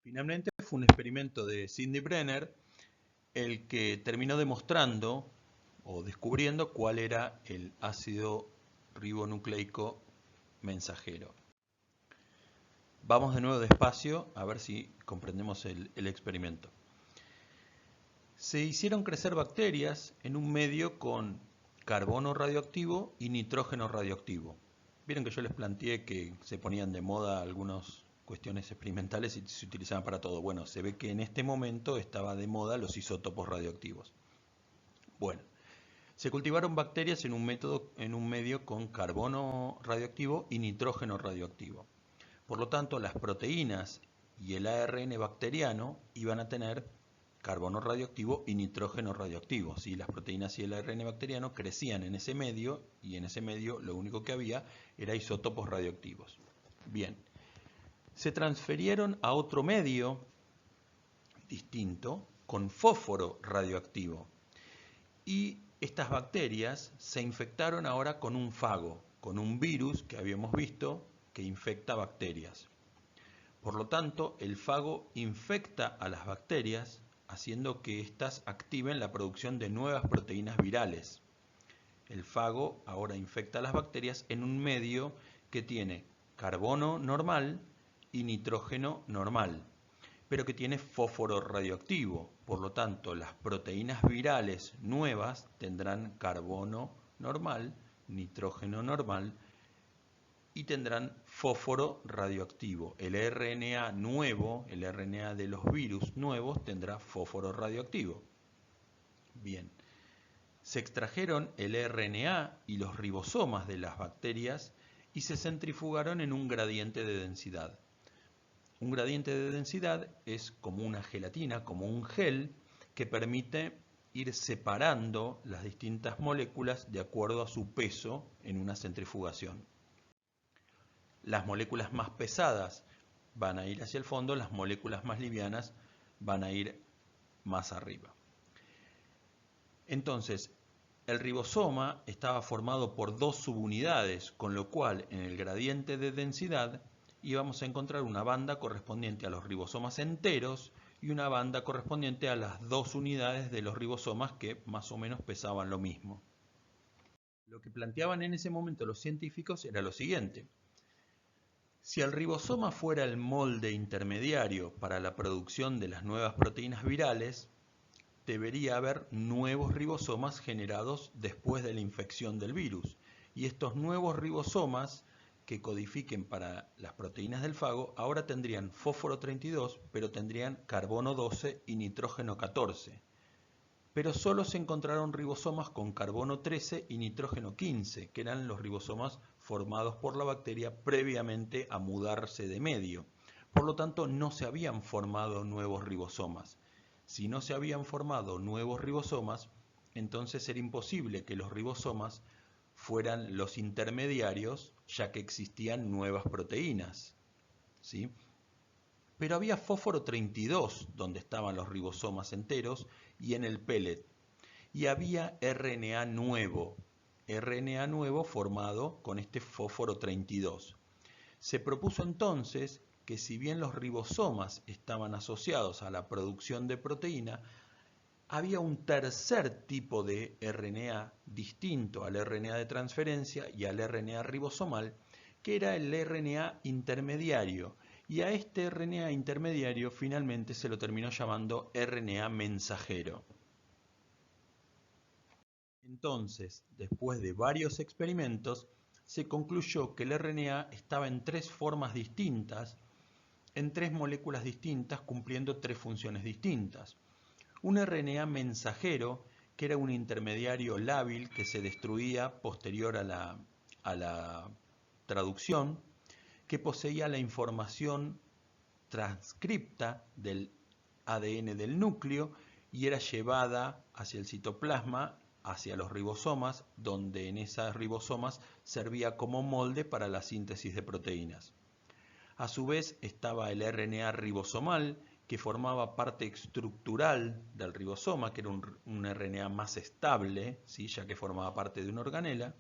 Finalmente fue un experimento de Sidney Brenner el que terminó demostrando o descubriendo cuál era el ácido ribonucleico mensajero. Vamos de nuevo despacio a ver si comprendemos el experimento. Se hicieron crecer bacterias en un medio con carbono radioactivo y nitrógeno radioactivo. Vieron que yo les planteé que se ponían de moda algunas cuestiones experimentales y se utilizaban para todo. Bueno, se ve que en este momento estaba de moda los isótopos radioactivos. Bueno, se cultivaron bacterias en un medio con carbono radioactivo y nitrógeno radioactivo. Por lo tanto, las proteínas y el ARN bacteriano iban a tener carbono radioactivo y nitrógeno radioactivo. ¿Sí? Las proteínas y el ARN bacteriano crecían en ese medio y en ese medio lo único que había era isótopos radioactivos. Bien, se transfirieron a otro medio distinto con fósforo radioactivo y estas bacterias se infectaron ahora con un fago, con un virus que habíamos visto que infecta bacterias. Por lo tanto, el fago infecta a las bacterias, haciendo que éstas activen la producción de nuevas proteínas virales. El fago ahora infecta a las bacterias en un medio que tiene carbono normal y nitrógeno normal, pero que tiene fósforo radioactivo. Por lo tanto, las proteínas virales nuevas tendrán carbono normal, nitrógeno normal y tendrán fósforo radioactivo. El RNA nuevo, el RNA de los virus nuevos, tendrá fósforo radioactivo. Bien, se extrajeron el RNA y los ribosomas de las bacterias y se centrifugaron en un gradiente de densidad. Un gradiente de densidad es como una gelatina, como un gel, que permite ir separando las distintas moléculas de acuerdo a su peso en una centrifugación. Las moléculas más pesadas van a ir hacia el fondo, las moléculas más livianas van a ir más arriba. Entonces, el ribosoma estaba formado por dos subunidades, con lo cual en el gradiente de densidad íbamos a encontrar una banda correspondiente a los ribosomas enteros y una banda correspondiente a las dos unidades de los ribosomas que más o menos pesaban lo mismo. Lo que planteaban en ese momento los científicos era lo siguiente. Si el ribosoma fuera el molde intermediario para la producción de las nuevas proteínas virales, debería haber nuevos ribosomas generados después de la infección del virus. Y estos nuevos ribosomas que codifiquen para las proteínas del fago ahora tendrían fósforo 32, pero tendrían carbono 12 y nitrógeno 14. Pero solo se encontraron ribosomas con carbono 13 y nitrógeno 15, que eran los ribosomas formados por la bacteria previamente a mudarse de medio. Por lo tanto, no se habían formado nuevos ribosomas. Si no se habían formado nuevos ribosomas, entonces era imposible que los ribosomas fueran los intermediarios, ya que existían nuevas proteínas. ¿Sí? Pero había fósforo 32 donde estaban los ribosomas enteros y en el pellet. Y había RNA nuevo formado con este fósforo 32. Se propuso entonces que si bien los ribosomas estaban asociados a la producción de proteína, había un tercer tipo de RNA distinto al RNA de transferencia y al RNA ribosomal, que era el RNA intermediario. Y a este RNA intermediario finalmente se lo terminó llamando RNA mensajero. Entonces, después de varios experimentos, se concluyó que el RNA estaba en tres formas distintas, en tres moléculas distintas, cumpliendo tres funciones distintas. Un RNA mensajero, que era un intermediario lábil que se destruía posterior a la traducción, que poseía la información transcripta del ADN del núcleo y era llevada hacia el citoplasma, hacia los ribosomas, donde en esas ribosomas servía como molde para la síntesis de proteínas. A su vez estaba el RNA ribosomal, que formaba parte estructural del ribosoma, que era un RNA más estable, ¿sí? Ya que formaba parte de una organela,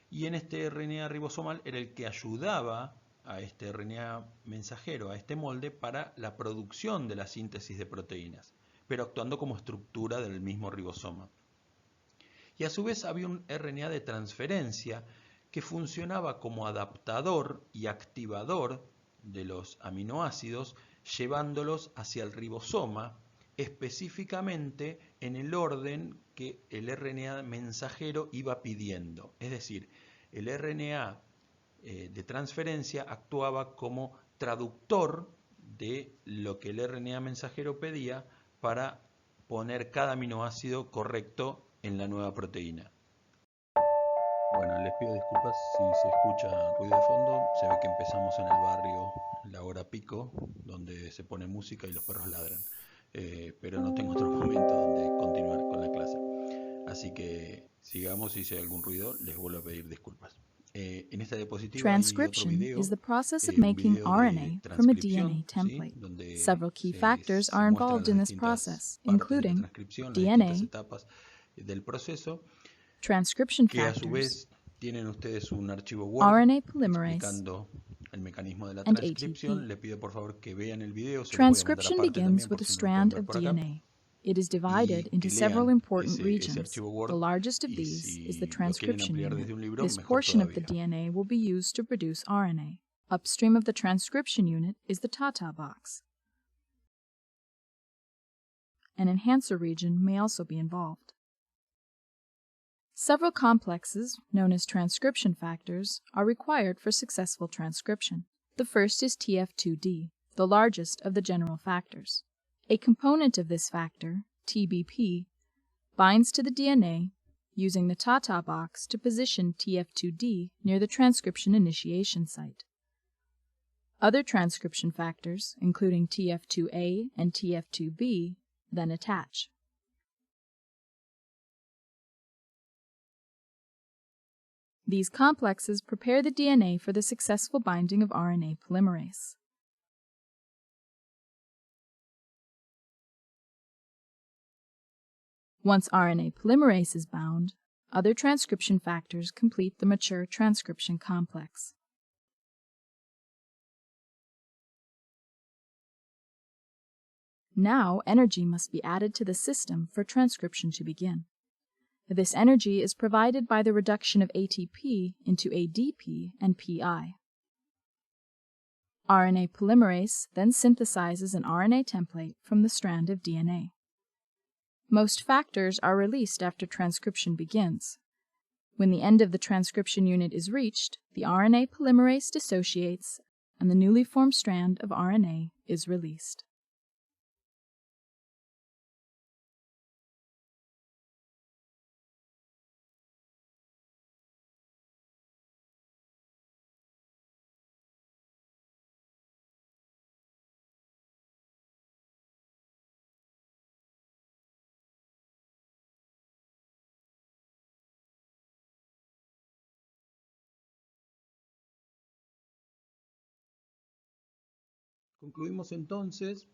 y en este RNA ribosomal era el que ayudaba a este RNA mensajero, a este molde, para la producción de la síntesis de proteínas, pero actuando como estructura del mismo ribosoma. Y a su vez había un RNA de transferencia que funcionaba como adaptador y activador de los aminoácidos, llevándolos hacia el ribosoma, específicamente en el orden que el RNA mensajero iba pidiendo. Es decir, el RNA de transferencia actuaba como traductor de lo que el RNA mensajero pedía para poner cada aminoácido correcto en la nueva proteína. Bueno, les pido disculpas si se escucha ruido de fondo. Se ve que empezamos en el barrio, la hora pico, donde se pone música y los perros ladran. pero no tengo otro momento donde continuar con la clase. Así que sigamos, si hay algún ruido, les vuelvo a pedir disculpas. En esta diapositiva hay otro Transcription video, is the process of un making video de RNA from a DNA transcripción, ¿sí? template. Donde Several key factors se are muestran involved las in this distintas process, partes de la including transcripción, las distintas DNA, etapas del proceso, transcription que a su factors, vez tienen ustedes un archivo Word RNA polymerase, explicando el mecanismo de la and transcripción. ATP. Le pido por favor que vean el video, se los voy a mandar Transcription aparte begins también with por a si no lo pueden strand ver of por acá, DNA. It is divided y into que several lean important ese regions. archivo Word, The largest of y these is si the lo quieren transcription ampliar unit. desde un libro, This mejor portion of the todavía. DNA will be used to produce RNA. Upstream of the transcription unit is the TATA box. An enhancer region may also be involved. Several complexes, known as transcription factors, are required for successful transcription. The first is TF2D, the largest of the general factors. A component of this factor, TBP, binds to the DNA using the TATA box to position TF2D near the transcription initiation site. Other transcription factors, including TF2A and TF2B, then attach. These complexes prepare the DNA for the successful binding of RNA polymerase. Once RNA polymerase is bound, other transcription factors complete the mature transcription complex. Now energy must be added to the system for transcription to begin. This energy is provided by the reduction of ATP into ADP and PI. RNA polymerase then synthesizes an RNA template from the strand of DNA. Most factors are released after transcription begins. When the end of the transcription unit is reached, the RNA polymerase dissociates and the newly formed strand of RNA is released. Concluimos entonces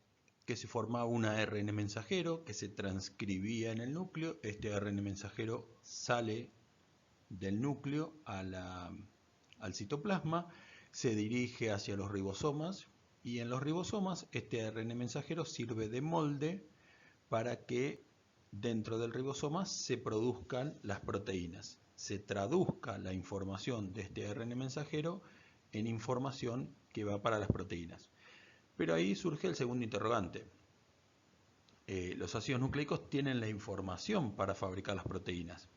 que se formaba un ARN mensajero que se transcribía en el núcleo. Este ARN mensajero sale del núcleo al citoplasma, se dirige hacia los ribosomas, y en los ribosomas este ARN mensajero sirve de molde para que dentro del ribosoma se produzcan las proteínas, se traduzca la información de este ARN mensajero en información que va para las proteínas. Pero ahí surge el segundo interrogante. Los ácidos nucleicos tienen la información para fabricar las proteínas,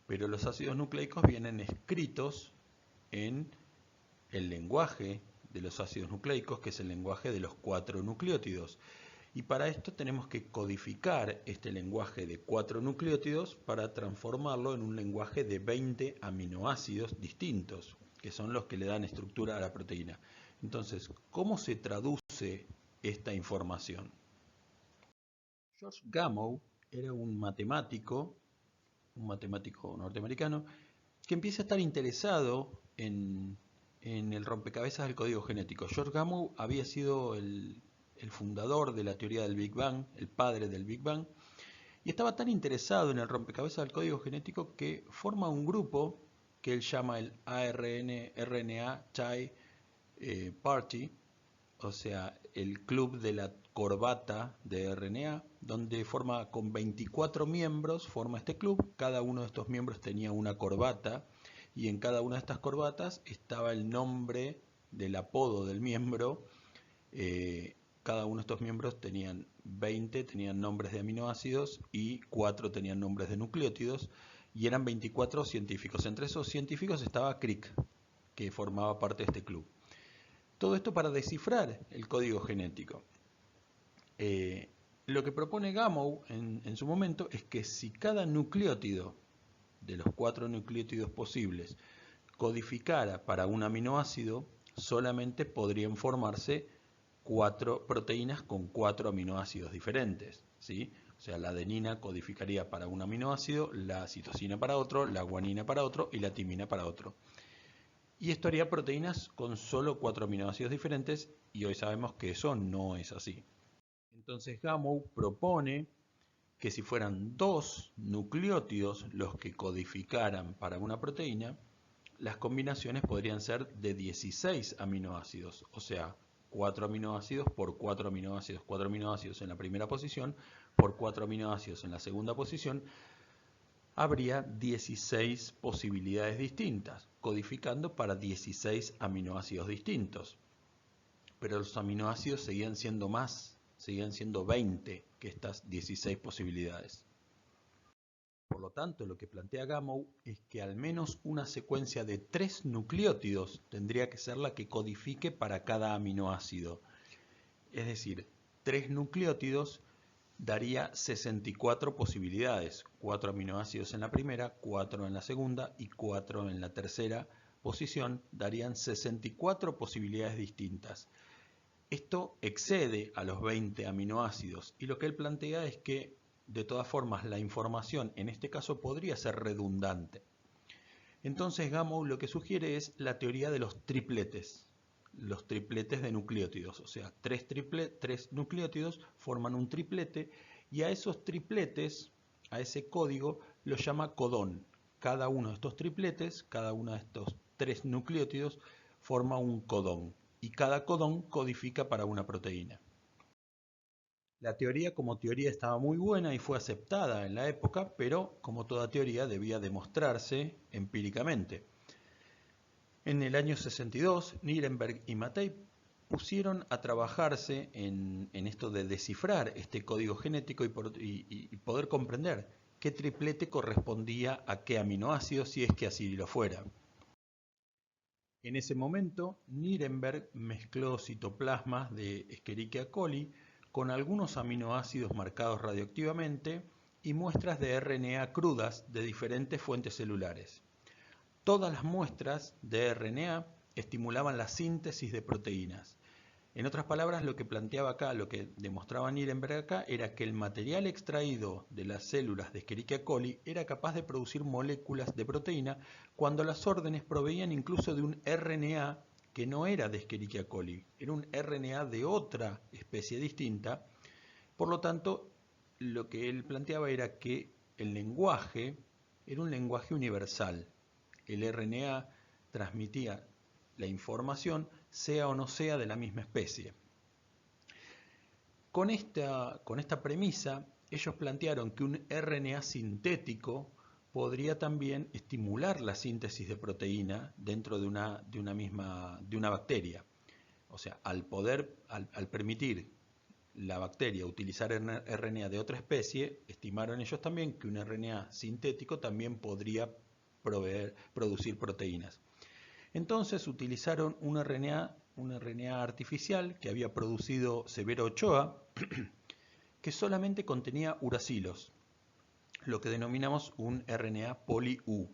pero los ácidos nucleicos vienen escritos en el lenguaje de los ácidos nucleicos, que es el lenguaje de los 4 nucleótidos. Y para esto tenemos que codificar este lenguaje de 4 nucleótidos para transformarlo en un lenguaje de 20 aminoácidos distintos, que son los que le dan estructura a la proteína. Entonces, ¿cómo se traduce esta información? George Gamow era un matemático norteamericano, que empieza a estar interesado en el rompecabezas del código genético. George Gamow había sido el fundador de la teoría del Big Bang, el padre del Big Bang, y estaba tan interesado en el rompecabezas del código genético que forma un grupo que él llama el ARN-RNA Chai Party, o sea, el club de la corbata de RNA, donde forma con 24 miembros, forma este club. Cada uno de estos miembros tenía una corbata, y en cada una de estas corbatas estaba el nombre del apodo del miembro. Cada uno de estos miembros tenían 20, tenían nombres de aminoácidos, y 4 tenían nombres de nucleótidos, y eran 24 científicos. Entre esos científicos estaba Crick, que formaba parte de este club. Todo esto para descifrar el código genético. Lo que propone Gamow en su momento es que si cada nucleótido de los 4 nucleótidos posibles codificara para un aminoácido, solamente podrían formarse 4 proteínas con 4 aminoácidos diferentes, ¿sí? O sea, la adenina codificaría para un aminoácido, la citosina para otro, la guanina para otro y la timina para otro. Y esto haría proteínas con solo 4 aminoácidos diferentes y hoy sabemos que eso no es así. Entonces Gamow propone que si fueran 2 nucleótidos los que codificaran para una proteína, las combinaciones podrían ser de 16 aminoácidos, o sea, 4 aminoácidos por 4 aminoácidos, 4 aminoácidos en la primera posición por 4 aminoácidos en la segunda posición, habría 16 posibilidades distintas, codificando para 16 aminoácidos distintos. Pero los aminoácidos seguían siendo más, seguían siendo 20 que estas 16 posibilidades. Por lo tanto, lo que plantea Gamow es que al menos una secuencia de 3 nucleótidos tendría que ser la que codifique para cada aminoácido. Es decir, 3 nucleótidos daría 64 posibilidades, 4 aminoácidos en la primera, 4 en la segunda y 4 en la tercera posición, darían 64 posibilidades distintas. Esto excede a los 20 aminoácidos y lo que él plantea es que de todas formas la información en este caso podría ser redundante. Entonces Gamow lo que sugiere es la teoría de los tripletes de nucleótidos, o sea, 3 nucleótidos forman un triplete y a esos tripletes, a ese código, lo llama codón. Cada uno de estos tripletes, cada uno de estos 3 nucleótidos forma un codón y cada codón codifica para una proteína. La teoría como teoría estaba muy buena y fue aceptada en la época, pero como toda teoría debía demostrarse empíricamente. En el año 62, Nirenberg y Mattei pusieron a trabajarse en esto de descifrar este código genético y poder comprender qué triplete correspondía a qué aminoácido si es que así lo fuera. En ese momento, Nirenberg mezcló citoplasmas de Escherichia coli con algunos aminoácidos marcados radioactivamente y muestras de RNA crudas de diferentes fuentes celulares. Todas las muestras de RNA estimulaban la síntesis de proteínas. En otras palabras, lo que planteaba acá, lo que demostraba Nirenberg acá, era que el material extraído de las células de Escherichia coli era capaz de producir moléculas de proteína cuando las órdenes provenían incluso de un RNA que no era de Escherichia coli, era un RNA de otra especie distinta. Por lo tanto, lo que él planteaba era que el lenguaje era un lenguaje universal. El RNA transmitía la información, sea o no sea de la misma especie. Con esta premisa, ellos plantearon que un RNA sintético podría también estimular la síntesis de proteína dentro de una bacteria. O sea, al permitir la bacteria utilizar RNA de otra especie, estimaron ellos también que un RNA sintético también podría producir proteínas. Entonces utilizaron un RNA artificial que había producido Severo Ochoa, que solamente contenía uracilos, lo que denominamos un RNA poli-U.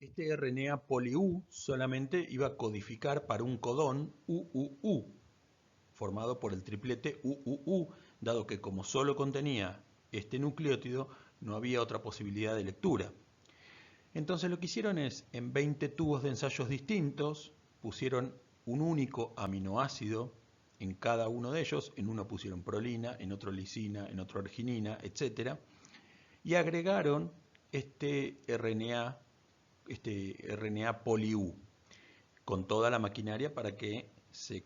Este RNA poli-U solamente iba a codificar para un codón UUU, formado por el triplete UUU, dado que como solo contenía este nucleótido, no había otra posibilidad de lectura. Entonces lo que hicieron es, en 20 tubos de ensayos distintos, pusieron un único aminoácido en cada uno de ellos, en uno pusieron prolina, en otro lisina, en otro arginina, etc. Y agregaron este RNA poli-U con toda la maquinaria para que se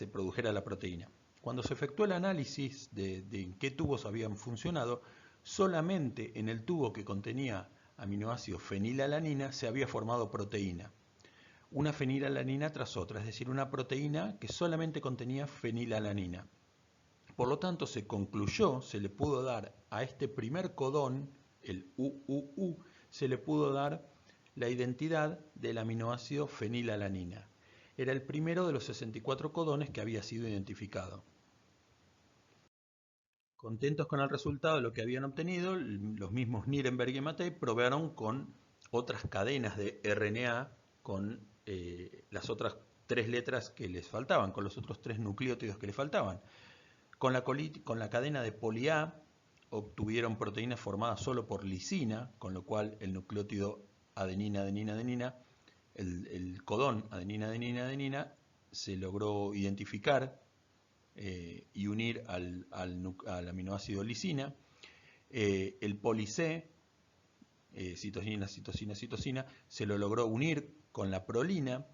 produjera la proteína. Cuando se efectuó el análisis de en qué tubos habían funcionado, solamente en el tubo que contenía aminoácido fenilalanina se había formado proteína. Una fenilalanina tras otra, es decir, una proteína que solamente contenía fenilalanina. Por lo tanto, se concluyó, se le pudo dar a este primer codón, el UUU, se le pudo dar la identidad del aminoácido fenilalanina. Era el primero de los 64 codones que había sido identificado. Contentos con el resultado de lo que habían obtenido, los mismos Nirenberg y Mattei probaron con otras cadenas de RNA con las otras 3 letras que les faltaban, con los otros 3 nucleótidos que les faltaban. Con la cadena de poli A obtuvieron proteínas formadas solo por lisina, con lo cual el nucleótido adenina, adenina, adenina, el codón adenina, adenina, adenina, se logró identificar y unir al aminoácido lisina. El poli C, citosina, citosina, citosina, se lo logró unir con la prolina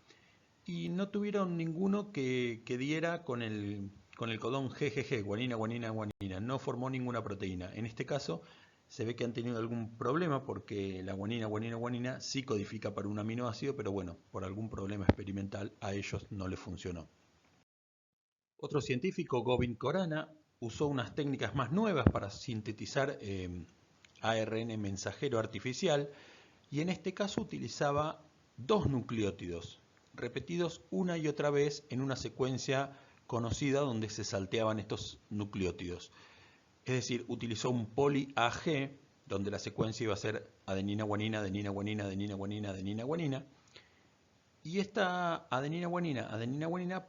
y no tuvieron ninguno que diera con el codón GGG, guanina, guanina, guanina. No formó ninguna proteína. En este caso se ve que han tenido algún problema porque la guanina, guanina, guanina sí codifica para un aminoácido, pero bueno, por algún problema experimental a ellos no les funcionó. Otro científico, Govind Khorana, usó unas técnicas más nuevas para sintetizar ARN mensajero artificial y en este caso utilizaba 2 nucleótidos repetidos una y otra vez en una secuencia conocida donde se salteaban estos nucleótidos. Es decir, utilizó un poli AG donde la secuencia iba a ser adenina, guanina, adenina, guanina, adenina, guanina, adenina, guanina. Y esta adenina, guanina, adenina, guanina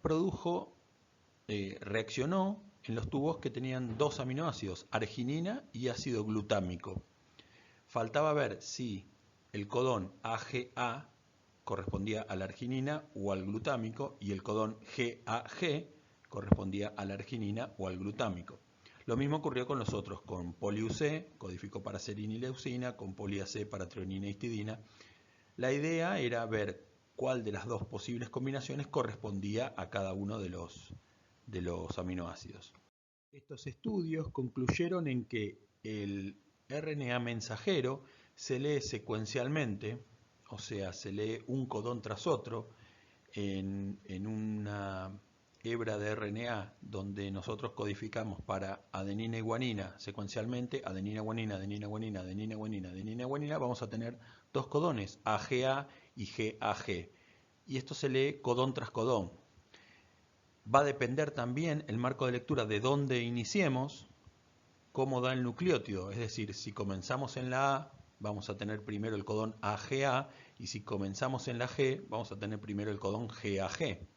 reaccionó en los tubos que tenían 2 aminoácidos, arginina y ácido glutámico. Faltaba ver si el codón AGA correspondía a la arginina o al glutámico y el codón GAG correspondía a la arginina o al glutámico. Lo mismo ocurrió con los otros, con poli-UC, codificó para serina y leucina, con poli-AC para treonina y histidina. La idea era ver cuál de las 2 posibles combinaciones correspondía a cada uno de los aminoácidos. Estos estudios concluyeron en que el RNA mensajero se lee secuencialmente, o sea, se lee un codón tras otro en una hebra de RNA donde nosotros codificamos para adenina y guanina secuencialmente, adenina, guanina, adenina, guanina, adenina, guanina, adenina, guanina, vamos a tener 2 codones, AGA y GAG. Y esto se lee codón tras codón. Va a depender también el marco de lectura de dónde iniciemos, cómo da el nucleótido. Es decir, si comenzamos en la A, vamos a tener primero el codón AGA, y si comenzamos en la G, vamos a tener primero el codón GAG.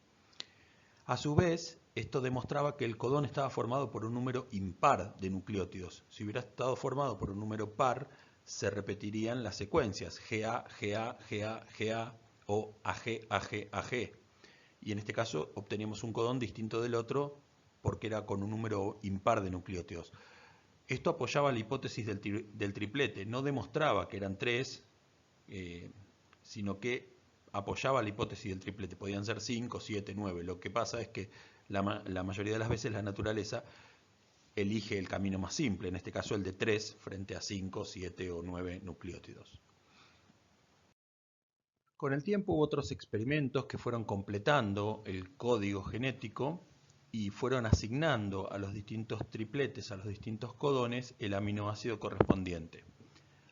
A su vez, esto demostraba que el codón estaba formado por un número impar de nucleótidos. Si hubiera estado formado por un número par, se repetirían las secuencias GA, GA, GA, GA o AG, AG, AG. Y en este caso obteníamos un codón distinto del otro porque era con un número impar de nucleótidos. Esto apoyaba la hipótesis del triplete, no demostraba que eran 3, sino que apoyaba la hipótesis del triplete, podían ser 5, 7, 9. Lo que pasa es que la mayoría de las veces la naturaleza elige el camino más simple, en este caso el de 3 frente a 5, 7 o 9 nucleótidos. Con el tiempo hubo otros experimentos que fueron completando el código genético y fueron asignando a los distintos tripletes, a los distintos codones, el aminoácido correspondiente.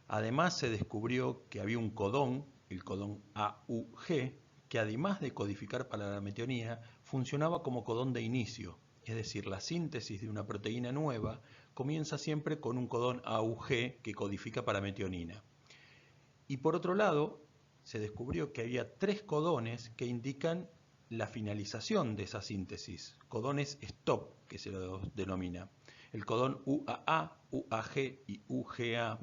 Además se descubrió que había un codón, el codón AUG, que además de codificar para la metionina, funcionaba como codón de inicio. Es decir, la síntesis de una proteína nueva comienza siempre con un codón AUG que codifica para metionina. Y por otro lado, se descubrió que había 3 codones que indican la finalización de esa síntesis, codones stop, que se los denomina. El codón UAA, UAG y UGA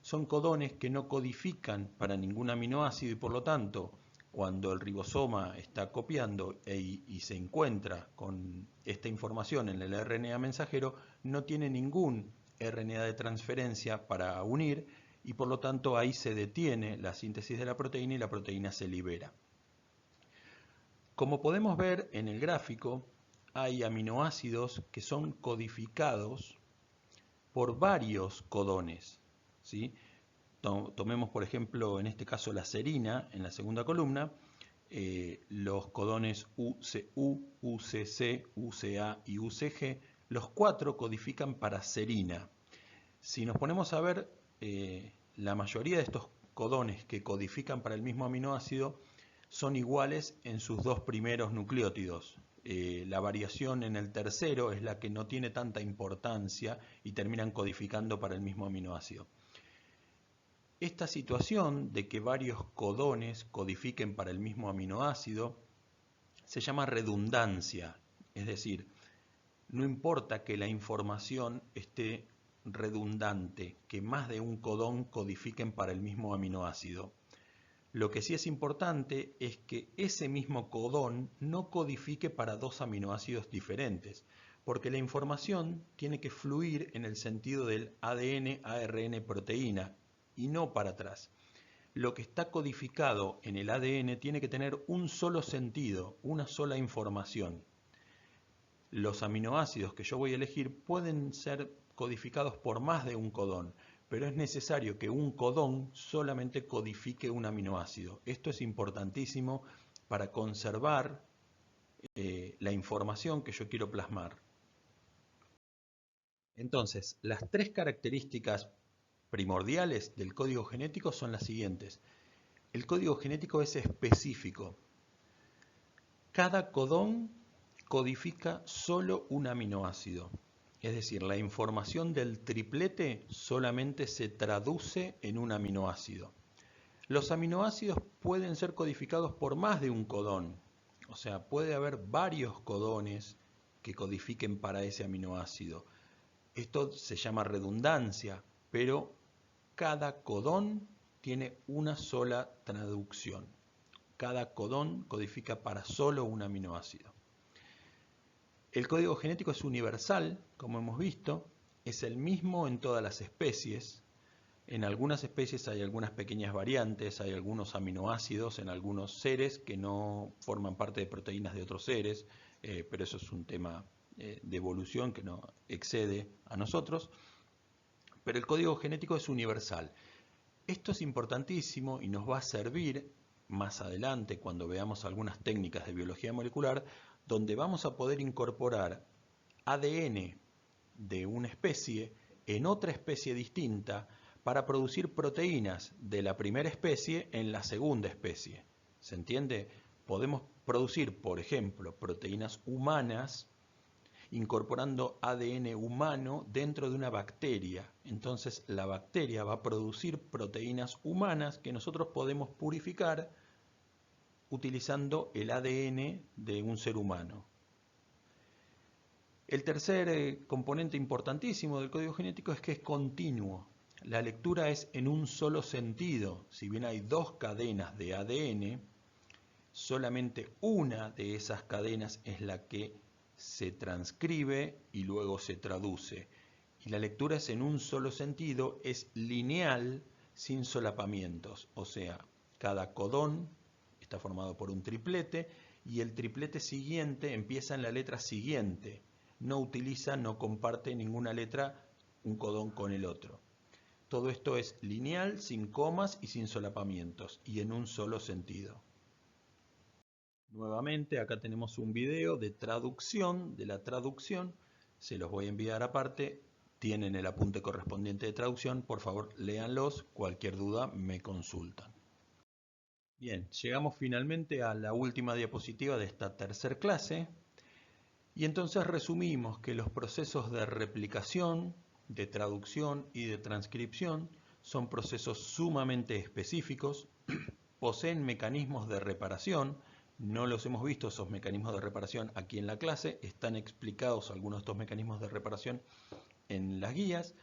son codones que no codifican para ningún aminoácido y por lo tanto, cuando el ribosoma está copiando y se encuentra con esta información en el RNA mensajero, no tiene ningún RNA de transferencia para unir y por lo tanto ahí se detiene la síntesis de la proteína y la proteína se libera. Como podemos ver en el gráfico, hay aminoácidos que son codificados por varios codones, ¿sí? Tomemos por ejemplo en este caso la serina en la segunda columna, los codones UCU, UCC, UCA y UCG, los 4 codifican para serina. Si nos ponemos a ver, la mayoría de estos codones que codifican para el mismo aminoácido son iguales en sus 2 primeros nucleótidos. La variación en el tercero es la que no tiene tanta importancia y terminan codificando para el mismo aminoácido. Esta situación de que varios codones codifiquen para el mismo aminoácido se llama redundancia, es decir, no importa que la información esté redundante, que más de un codón codifiquen para el mismo aminoácido. Lo que sí es importante es que ese mismo codón no codifique para dos aminoácidos diferentes, porque la información tiene que fluir en el sentido del ADN, ARN, proteína, y no para atrás. Lo que está codificado en el ADN tiene que tener un solo sentido, una sola información. Los aminoácidos que yo voy a elegir pueden ser codificados por más de un codón, pero es necesario que un codón solamente codifique un aminoácido. Esto es importantísimo para conservar la información que yo quiero plasmar. Entonces, las tres características primordiales del código genético son las siguientes. El código genético es específico. Cada codón codifica solo un aminoácido. Es decir, la información del triplete solamente se traduce en un aminoácido. Los aminoácidos pueden ser codificados por más de un codón. O sea, puede haber varios codones que codifiquen para ese aminoácido. Esto se llama redundancia, pero cada codón tiene una sola traducción. Cada codón codifica para solo un aminoácido. El código genético es universal, como hemos visto, es el mismo en todas las especies. En algunas especies hay algunas pequeñas variantes, hay algunos aminoácidos en algunos seres que no forman parte de proteínas de otros seres, pero eso es un tema de evolución que no excede a nosotros. Pero el código genético es universal. Esto es importantísimo y nos va a servir más adelante cuando veamos algunas técnicas de biología molecular donde vamos a poder incorporar ADN de una especie en otra especie distinta para producir proteínas de la primera especie en la segunda especie. ¿Se entiende? Podemos producir, por ejemplo, proteínas humanas incorporando ADN humano dentro de una bacteria. Entonces la bacteria va a producir proteínas humanas que nosotros podemos purificar utilizando el ADN de un ser humano. El tercer componente importantísimo del código genético es que es continuo. La lectura es en un solo sentido. Si bien hay dos cadenas de ADN, solamente una de esas cadenas es la que se transcribe y luego se traduce. Y la lectura es en un solo sentido, es lineal, sin solapamientos. O sea, cada codón está formado por un triplete y el triplete siguiente empieza en la letra siguiente. No utiliza, no comparte ninguna letra un codón con el otro. Todo esto es lineal, sin comas y sin solapamientos, y en un solo sentido. Nuevamente, acá tenemos un video de traducción, de la traducción. Se los voy a enviar aparte. Tienen el apunte correspondiente de traducción. Por favor, léanlos. Cualquier duda me consultan. Bien, llegamos finalmente a la última diapositiva de esta tercera clase. Y entonces resumimos que los procesos de replicación, de traducción y de transcripción son procesos sumamente específicos, poseen mecanismos de reparación. No los hemos visto esos mecanismos de reparación aquí en la clase, están explicados algunos de estos mecanismos de reparación en las guías,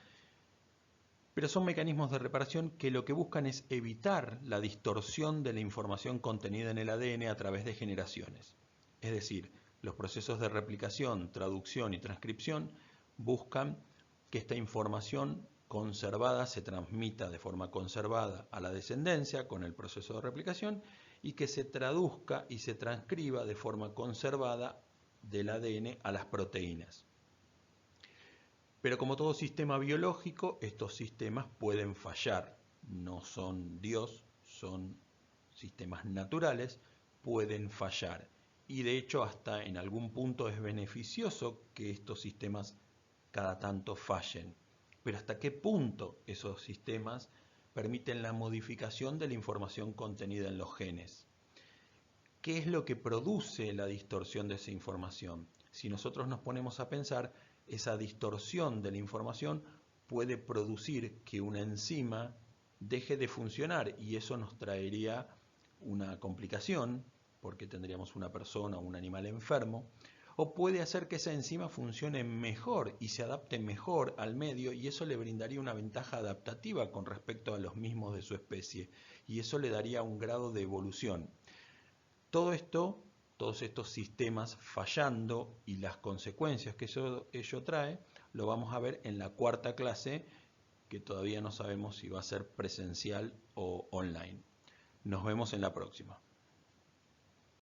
pero son mecanismos de reparación que lo que buscan es evitar la distorsión de la información contenida en el ADN a través de generaciones. Es decir, los procesos de replicación, traducción y transcripción buscan que esta información conservada se transmita de forma conservada a la descendencia con el proceso de replicación y que se traduzca y se transcriba de forma conservada del ADN a las proteínas. Pero como todo sistema biológico, estos sistemas pueden fallar. No son Dios, son sistemas naturales, pueden fallar. Y de hecho hasta en algún punto es beneficioso que estos sistemas cada tanto fallen. Pero hasta qué punto esos sistemas permiten la modificación de la información contenida en los genes. ¿Qué es lo que produce la distorsión de esa información? Si nosotros nos ponemos a pensar, esa distorsión de la información puede producir que una enzima deje de funcionar y eso nos traería una complicación porque tendríamos una persona o un animal enfermo, o puede hacer que esa enzima funcione mejor y se adapte mejor al medio, y eso le brindaría una ventaja adaptativa con respecto a los mismos de su especie, y eso le daría un grado de evolución. Todo esto, todos estos sistemas fallando y las consecuencias que ello trae, lo vamos a ver en la cuarta clase, que todavía no sabemos si va a ser presencial o online. Nos vemos en la próxima.